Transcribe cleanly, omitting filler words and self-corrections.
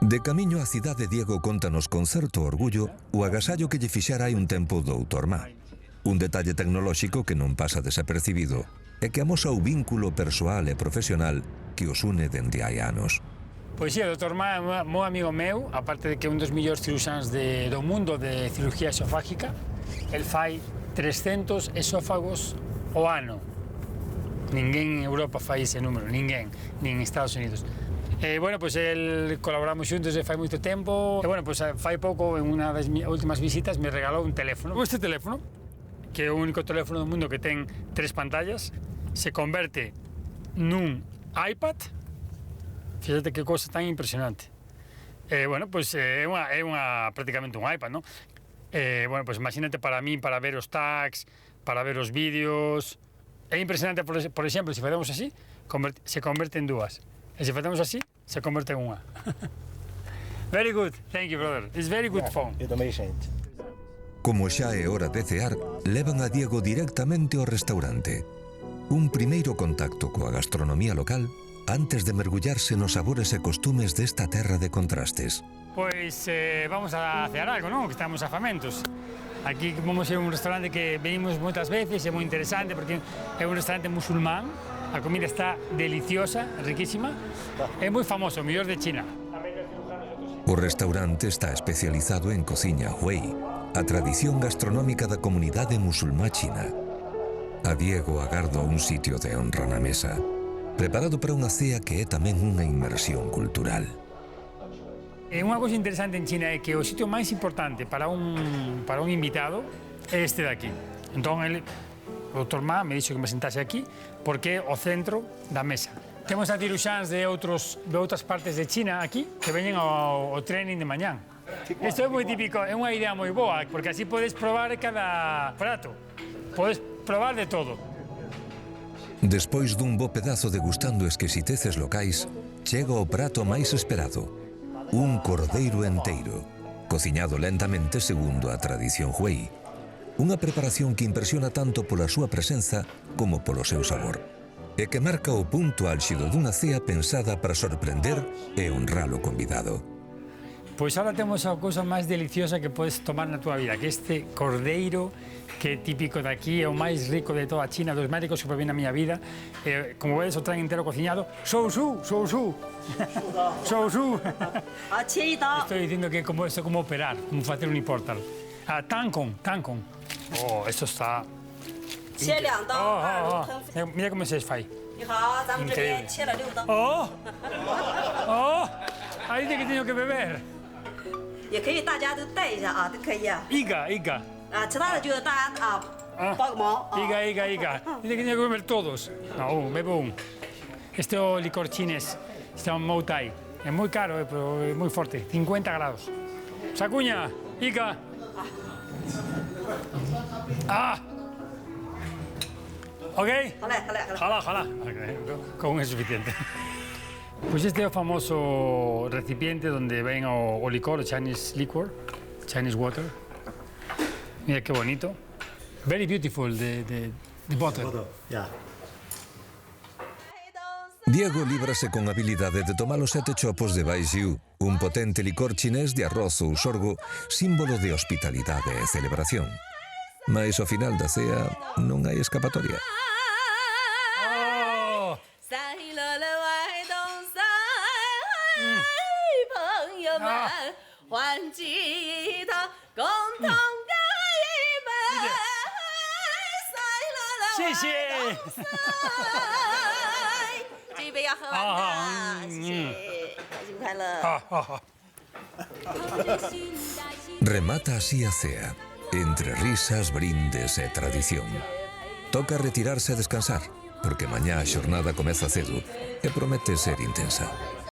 De camiño á cidade, Diego contanos con certo orgullo o agasallo que lle fixera hai un tempo o Doutor Má. Un detalle tecnolóxico que non pasa desapercibido e que amosa o vínculo persoal e profesional que os une dende hai anos. Pois sí, o Dr. Má é un amigo meu, aparte de que é un dos millores ciruxáns do mundo de cirugía esofágica. El fai 300 esófagos ao ano. Ninguén en Europa fai ese número, ninguén, nin en Estados Unidos. Bueno, pues el colaboramos xuntos fai moito tempo. Bueno, pues fai pouco, en unha das últimas visitas, me regalou un teléfono. Este teléfono, que é o único teléfono do mundo que ten 3 pantallas, se converte nun iPad. Fíjate que cosa tan impresionante. Bueno, pues é prácticamente un iPad, ¿no? Bueno, pues imagínate para mí, para ver os tags, para ver os vídeos. É impresionante, por exemplo, se facemos así, se converte en dúas. E se facemos así, se converte en unha. Very good, thank you, brother. It's very good phone. Como xa é hora de cear, levan a Diego directamente ao restaurante. Un primeiro contacto coa gastronomía local antes de mergullarse nos sabores e costumes desta terra de contrastes. Pois vamos a cear algo, non? Que estamos afamentos. Aquí vamos a un restaurante que venimos moitas veces, é moi interesante porque é un restaurante musulmán. A comida está deliciosa, riquísima. É moi famoso, o mellor de China. O restaurante está especializado en cociña Hui, a tradición gastronómica da comunidade musulmá china. A Diego agarda un sitio de honra na mesa, preparado para unha cea que é tamén unha inmersión cultural. Unha cousa interesante en China é que o sitio máis importante para un invitado é este de aquí. Entón, o Dr. Má me dixo que me sentase aquí porque é o centro da mesa. Temos a ciruxáns de outras partes de China aquí que veñen ao training de mañán. Isto é moi típico, é unha idea moi boa, porque así podes probar cada prato. Podes probar de todo. Despois dun bo pedazo degustando exquisiteces locais, chega o prato máis esperado, un cordeiro enteiro, cociñado lentamente segundo a tradición Hui. Unha preparación que impresiona tanto pola súa presenza como polo seu sabor, e que marca o punto álxido dunha cea pensada para sorprender e honrar o convidado. Pois ahora temos a cousa máis deliciosa que podes tomar na túa vida, que este cordeiro que é típico de aquí, é o máis rico de toda a China, dos máis ricos que probei na miña vida. Como vedes, o traen entero cociñado. Shou-shu, shou-shu. Shou-shu. Estou dicindo que é como operar, como facer un e-portal. Tankong. Oh, esto está... Mira como se fai. Increíble. Ahí dice que tengo que beber. 也可以大家都带一下啊，都可以啊。一个。其他的就大家包个毛。一个。Dice que tengo que beber todos. No, bebo un. Este é o licor chinés, se chama Mou Tai. É moi caro, pero é moi forte, 50 grados. Sacuña, Ica. Ok? Jala. Con un es suficiente. Pues este é o famoso recipiente donde ven o licor, o Chinese liquor, Chinese water. Mira que bonito. Very beautiful, the bottle. Yeah. Diego líbrase con habilidade de tomar os 7 chopos de Baijiu, un potente licor chinés de arroz ou sorgo, símbolo de hospitalidade e celebración. Mais ao final da cea non hai escapatoria. Remata así a cea, entre risas, brindes e tradición. Toca retirarse a descansar, porque mañá a xornada comeza cedo e promete ser intensa.